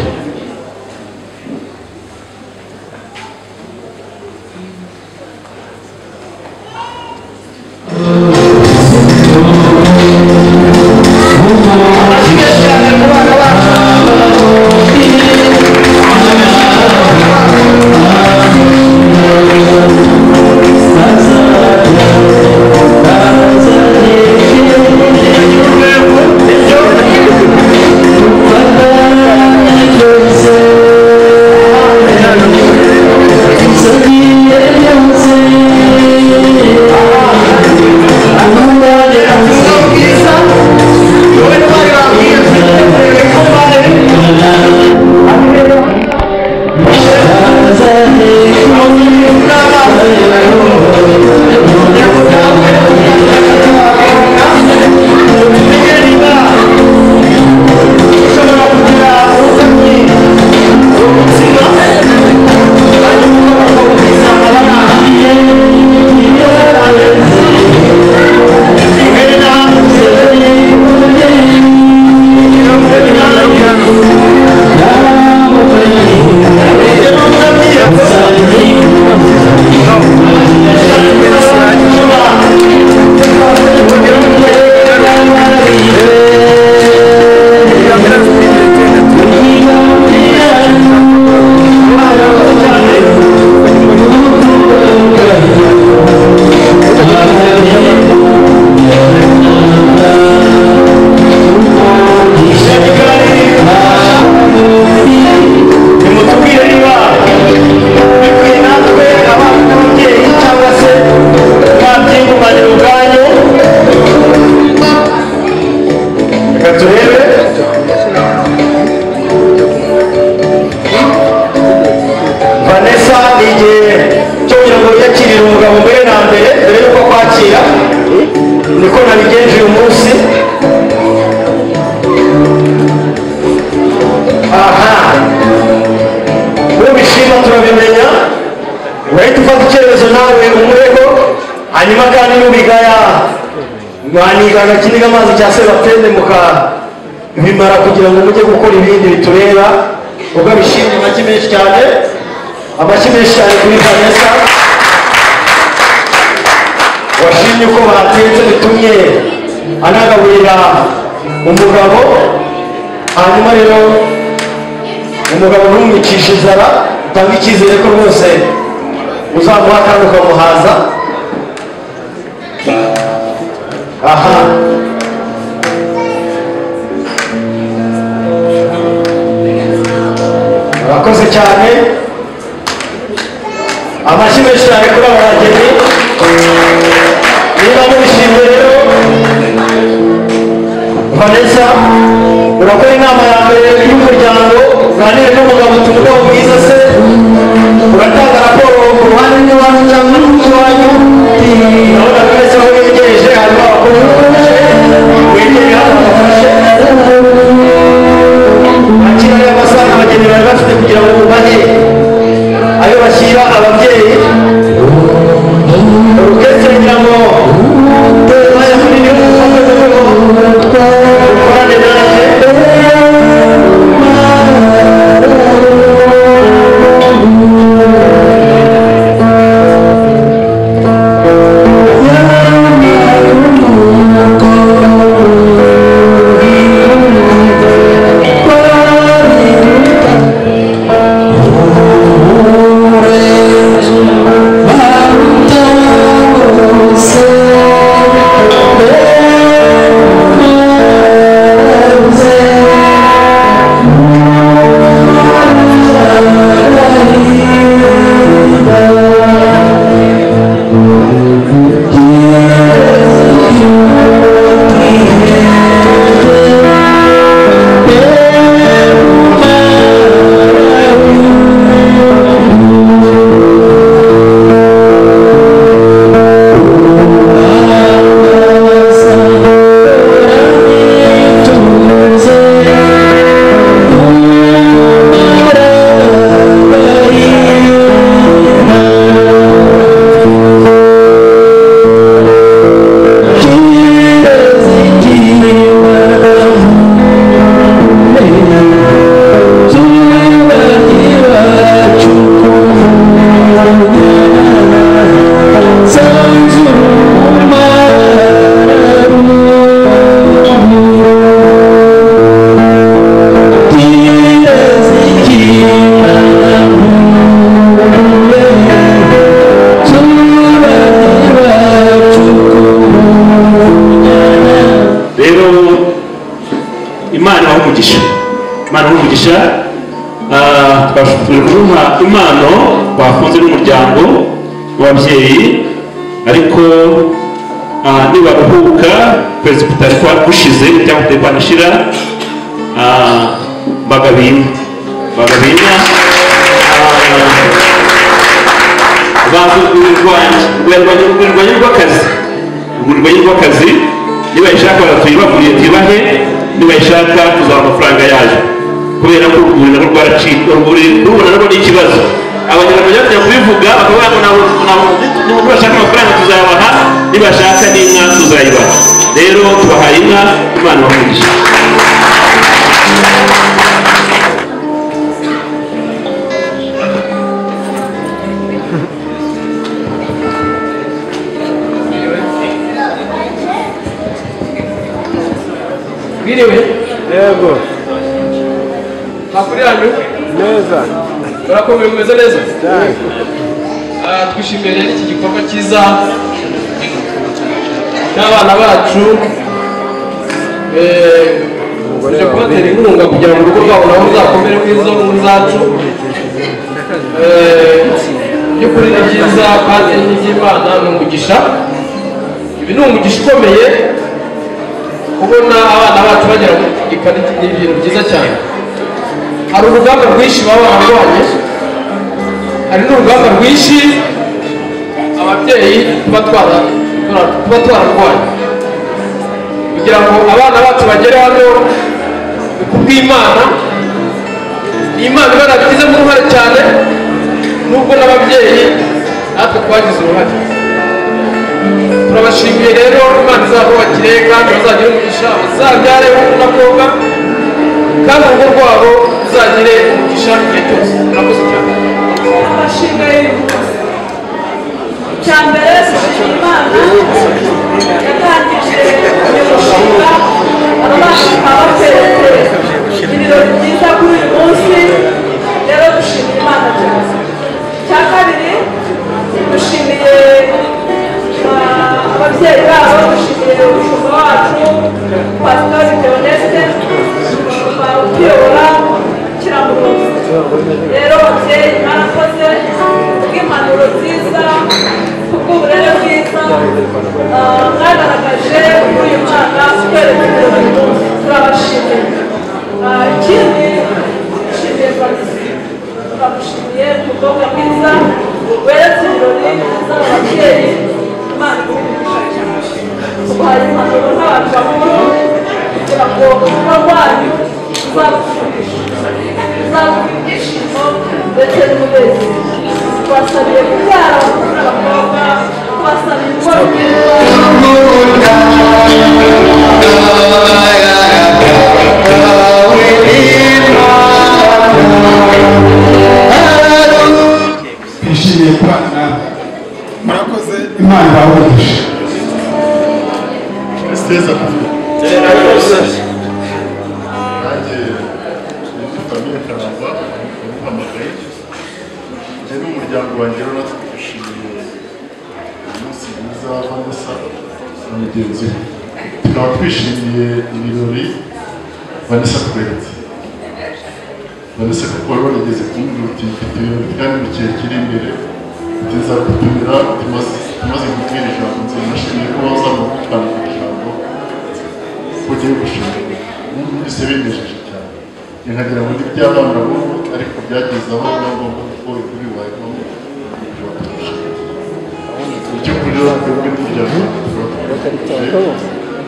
mwanigana kiniga amazi cya Sebatende mukabimara kugira ngo mujye gukora ibindi bitureba ubwo bishimye amashyi menshi cyane kuri Vanessa washimye uko batetse bitumye anagaburira umugabo hanyuma rero umugabo ntumwicishe inzara utanga icyizere ko rwose uzamuha kandi ukamuhaza. Aha murakoze cyane amashyi menshi cyane kuri aba bageni niba mubishimye rero Vanessa urakora inama ya mbere y'umuryango uganire n'umugabo umugabo mwiza se uratanga raporo ku ruhande rw'iwanyu cyangwa n'urw'iwanyu urabona Vanessa aho yegereje harimo abakuru wegere hano bafashe akira aya masaha abageni bari bafite kugira ngo bubahe ayo bashyira ababyeyi orukestre ngira ngo umwanya munini ukomeze ukorane nanjye Imana umugisha twashoboye kumuha impano bafunze n'umuryango w'ababyeyi ariko nibaruhuka kwezi kutari gushize cyangwa kutari kwanashira bagabina urwanya rw'akazi niba ishaka tuyibaguriye tuyibahe niba ishaka tuzaba amafaranga yayo kubera ko urwuri narwo rwaracika rubona narwo ni ikibazo abanyarwanda bajya kubivuga bakavuga ngo niba bashaka amafaranga tuzayabaha niba bashaka n'inka tuzayibaha rero tubahaye inka Imana ibamugisha Biriwe? Yego. Makuru yanyu? Neza. Urakomeye mumeze neza? Cyane. Twishimiye rero iki gikorwa cyiza n'abana bacu tuje kubatera inkunga kugira ngo urugo rwabo nabo ruzakomere kwizo mu zacu by'ukuri ni byiza kandi n'iby'Imana ni umugisha ibi ni umugisha ukomeye kubona abana bacu bagera mu gikari ni ibintu byiza cyane hari urugamba rwinshi baba bararwanye hari n'urugamba rwinshi ababyeyi tuba twararwanye kugira ngo abana bacu bagere hano kubw'Imana ni Imana ibarabigizemo uruhare cyane nubwo n'ababyeyi natwe twagize uruhare turabashimiye rero Imana izabubakire kandi bazagire umugisha bazabyare n'abakobwa kandi urugo rwabo ruzagire umugisha igihe cyose murakoze cyane abashimiye icya mbere Imana yatangije uyu mushinga ababasha bateretse ibirori byiza kuri uyu munsi rero dushimiye Imana cyane icya kabiri dushimiye ababyeyi babo dushimiye umushumba wacu Pastor Theoneste ukiyobora Kiramuruzi rero ababyeyi mwarakoze kubw'impanuro nziza kubw'uburere bwiza mwagaragaje kuri uyu mwana twerekeye buri munsi turabashimiye ikindi dushimiye turamushimiye umukobwa mwiza weretse ibirori z'ababyeyi Imana ikubigisha ubaye impanuro nk'abantu bakuru kugira ngo urugo rwanyu ruzaguha ibyishimo ndetse n'umunezero twasabiye kubyara abahungu n'abakobwa twasabiye urugo twishimiye kubana murakoze Imana ibahoreshe Esteza nanjye ni famiye Karamba umuhamagaye njye n'umuryango wanjye rero natwe twishimiye umunsi mwiza wa Vanessa na mugenzi we tukaba twishimiye ibirori Vanessa tweretse Vanessa kuko rero nigeze kumbwira uti mfite ibirori kandi mu gihe kiri imbere nziza gutumira tumaze kubwira ijambo nziza nashimiye ko baza mu gutanga ijambo ugiye gushimira mbese binejeje cyane nkagira ngo ndi by'abana b'ubu ariko byageze aho biba ngombwa kuko inkuru iwayemo mu by'ukuri rero twebwe n'umuryango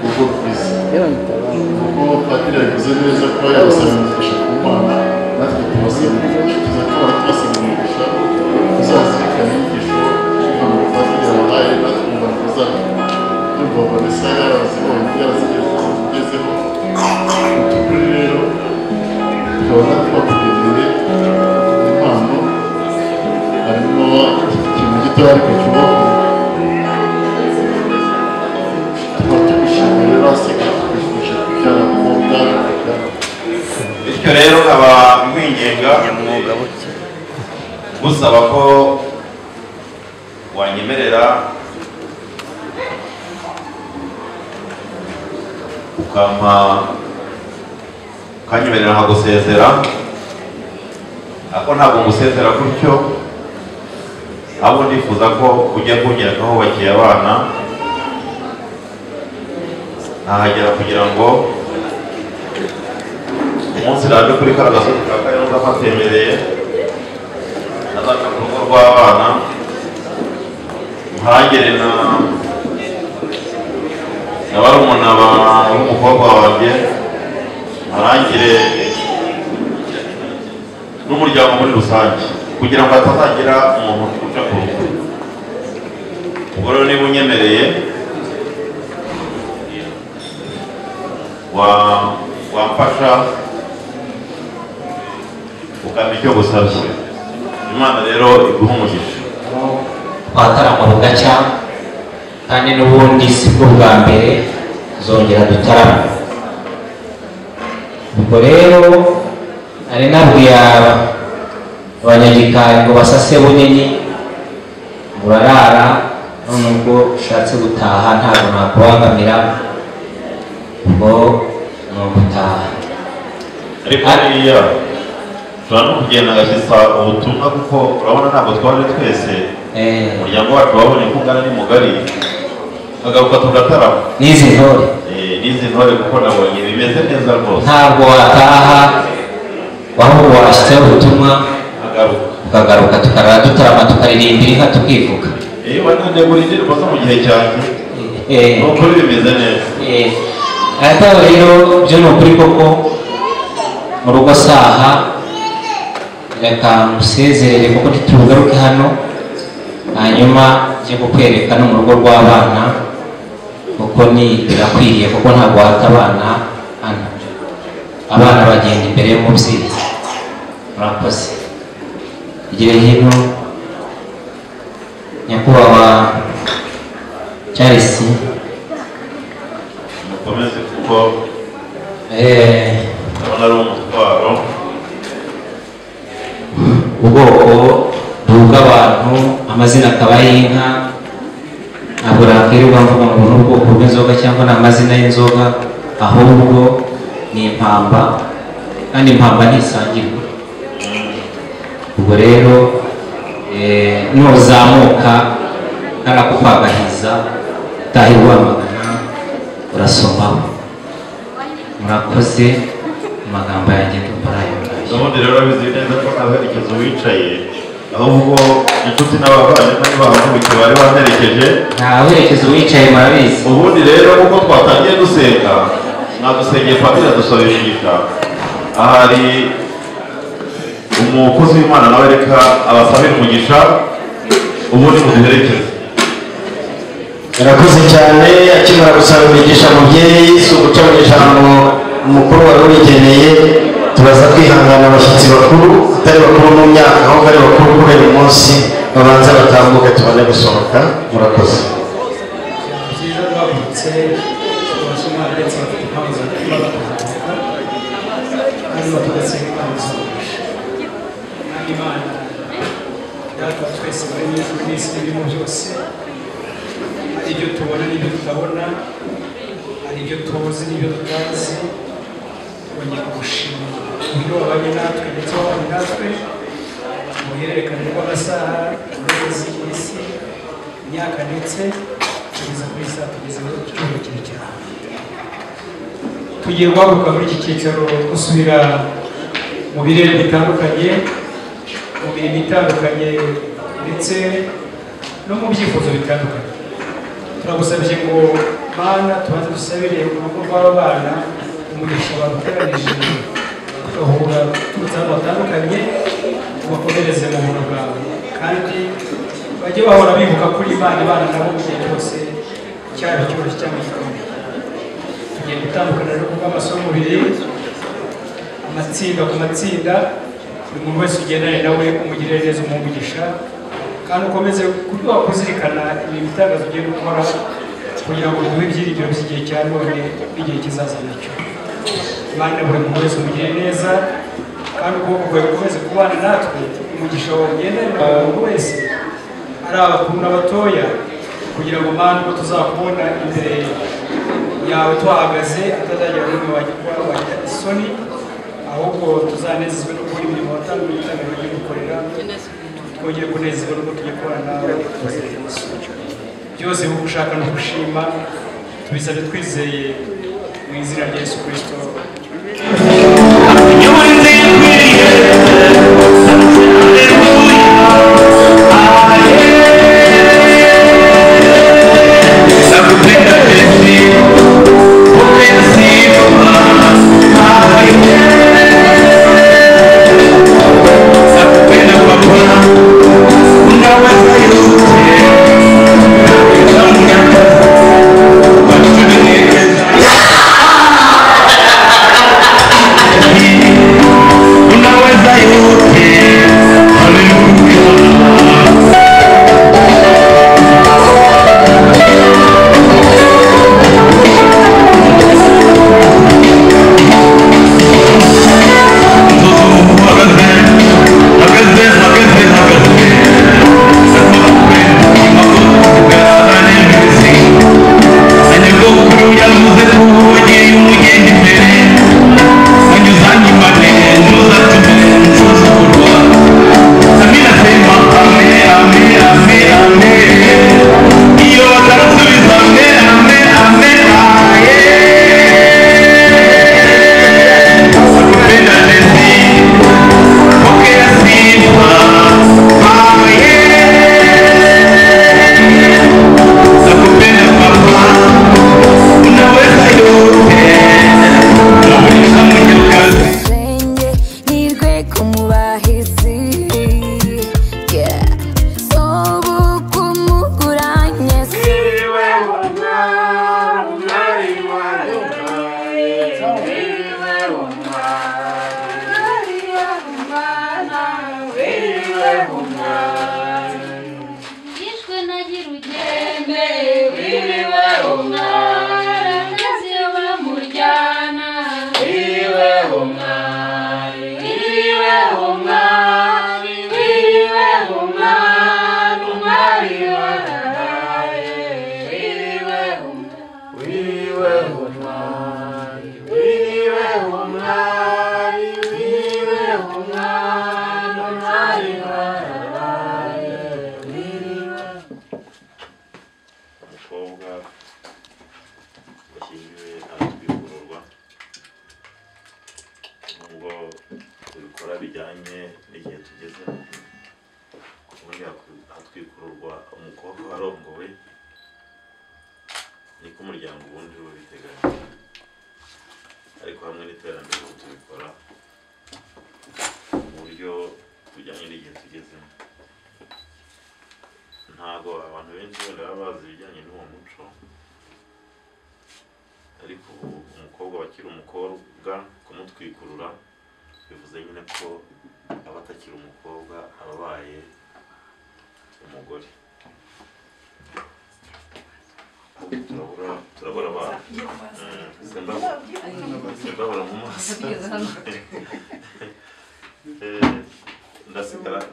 urugo rwiza ubwo padiri yagize neza kuba yabasaba umugisha ku Mana natwe tubasaba umugisha tuzakora tubasaba umugisha tuzazirikana inyigisho impanuro padiri yabahaye natwe umva tuzumva Vanessa yarazigezeho mu by'ukuri rero tukaba natwe bakugeneye impano harimo ikintu gitoya ariko cyubaka tukaba tubishimiye rero hasigaye twifuje kubyara abakobwa bityo rero nkaba nkwinginga gusaba ko wanyemerera ukampa ukanyemerera nkagusezera ariko ntabwo ngusezera gutyo ahubwo ndifuza ko ujya kunyereka aho wakiye abana nahagera kugira ngo umunsi naje kuri kara gasozi ka Kayonza mpatemereye nazaca ku rugo rw'abana mpangere na barumuna b'umukobwa wanjye arangire n'umuryango muri rusange kugira ngo hatazagira umuntu uca ku rugo. ubwo rero niba unyemereye wamfasha ukampa icyo gusabye. Imana rero iguha umugisha. twatarama bugacya kandi n'ubundi si bwo bwa mbere zongera dutarama. ubwo rero ari nabwiye abanyagikari ngo basase bunini murarara none ubwo ushatse gutaha ntabwo nakubangamira ubwo ni ugutaha. ariko hariya ushobora no kugenda agashyitsa ubutumwa kuko urabona ntabwo twaje twese umuryango wacu wabonye ko ungana ni mugari agaruka tugatarama n'izi ntore n'izi ntore kuko nabonye bimeze neza rwose. ntabwo wataha ahubwo washyitseho ubutumwa ukagaruka tukarara dutarama tukaririmbira inka tukivuga. wananegura indirimbo zo mu gihe cyanjye ni ukuri bimeze neza. arataho rero byo ni ukuri koko mu rugo saha reka musezerere kuko ntitugaruke hano hanyuma njye kukwereka no mu rugo rw'abana kuko ni birakwiriye kuko ntabwo wata abana hano. abana bagenda imbere y'umubyeyi. murakoze. igihe hino nyakubahwa Charles mukomeze kuko ndabona ari umutwaro. ubwoko bw'abantu amazina akaba y'inka ntabwo nakwirirwa mvuga ngo ni ubwoko bw'inzoga cyangwa ni amazina y'inzoga ahubwo ni impamba kandi impamba ntisangirwa. ubwo rero nuzamuka karakupagahiza utahe wamagana urasomaho. murakoze amagambo yanjye ndumvarayo. ubundi rero urabizi neza ko nta herekezo wicaye ahubwo inshuti n'abavandimwe bahagurukiye bari baherekeje nta herekezo wicaye murabizi. ubundi rero kuko twatangiye gusenga mwadusengeye padiri adusabishisha ahari umukozi w'Imana nawe reka abasabire umugisha ubundi muduherekeze. Murakoze cyane. akimara gusaba imigisha mubyeyi si uguca mu ijambo umukuru wari ubigeneye. tubaza kwihangana abashyitsi bakuru atari bakuru mu myaka ahubwo ari bakuru kubera umunsi babanza batambuke tubone gusohoka. murakoze. byiza rwagutse abasoma ndetse bafite impamvu zatuma batuzamuka hanyuma tugasenga Imana izamurisha kandi Imana data twese bari mu ijuru n'isi n'ibirimo byose hari ibyo tubona n'ibyo tutabona hari ibyo tuzi n'ibyo tutazi twongeye kugushima uburyo wabanye natwe ndetse wabanye natwe mu ruhererekane rw'amasaha ubuyobozi bw'isi imyaka ndetse kugeza kuri saa tugezeho icyumba kirekire. tugiye guhaguruka muri iki cyicaro dusubira mu birere bitandukanye mu mirimo itandukanye ndetse no mu byifuzo bitandukanye. turagusabye ngo Mana tubanze dusabire urugo rw'aba bana umugisha baruteranije tugahura turutse ahantu hatandukanye ubakomereze mu buntu bwawe kandi bajye bahora bibuka kuri Imana abana nabo mu gihe cyose cyaba icyoroshye cyangwa gikomeye. tugiye gutandukana rero kubw'amasomo mubiri amatsinda ku matsinda buri muntu wese ugendane nawe umugirire neza umugisha kandi ukomeze kuduha kuzirikana ibintu bitangaza ugiye gukora kugira ngo duhe ibyiringiro by'igihe cya none n'igihe kizaza nacyo. Imana buri muntu wese umugire neza kandi ukuboko kwawe gukomeze kubana natwe umugisha wawe ugendane na buri muntu wese ari abakuru n'abatoya kugira ngo Mana ubwo tuzakubona imbere yawe tuhahagaze atazagira n'umwe wagira isoni ahubwo tuzanezezwe no gukora imirimo watangiye bagiye gukorera twongere kunezezwa no tugiye kubana nawe byose mu gushaka no gushima tubisabye twizeye mu izina rya Yesu Kristo.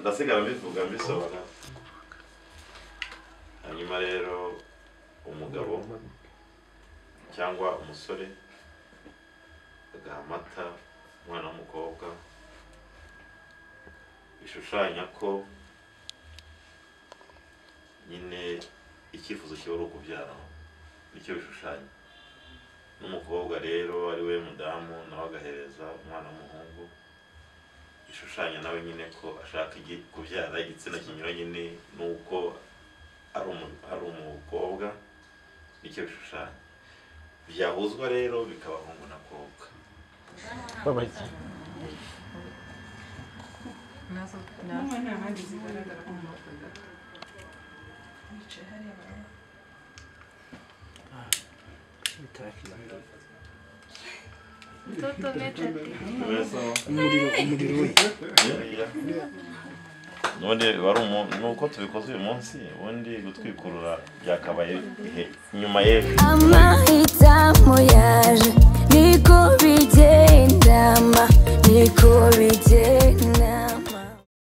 ndasigara mbivuga mbisobanura hanyuma rero umugabo cyangwa umusore agaha amata umwana w'umukobwa bishushanya ko nyine icyifuzo kiba ari ukubyara nicyo bishushanya n'umukobwa rero ari we mudamu nawe agahereza umwana w'umuhungu ishushanya nawe nyine ko ashaka kubyara igitsina kinyuranye n'uko ari umukobwa nicyo bishushanya byahuzwa rero bikaba hungu na kobwa none wari nuko tubikoze uyu munsi ubundi gutwikurura byakabaye nyuma y'ejo amahitamo yaje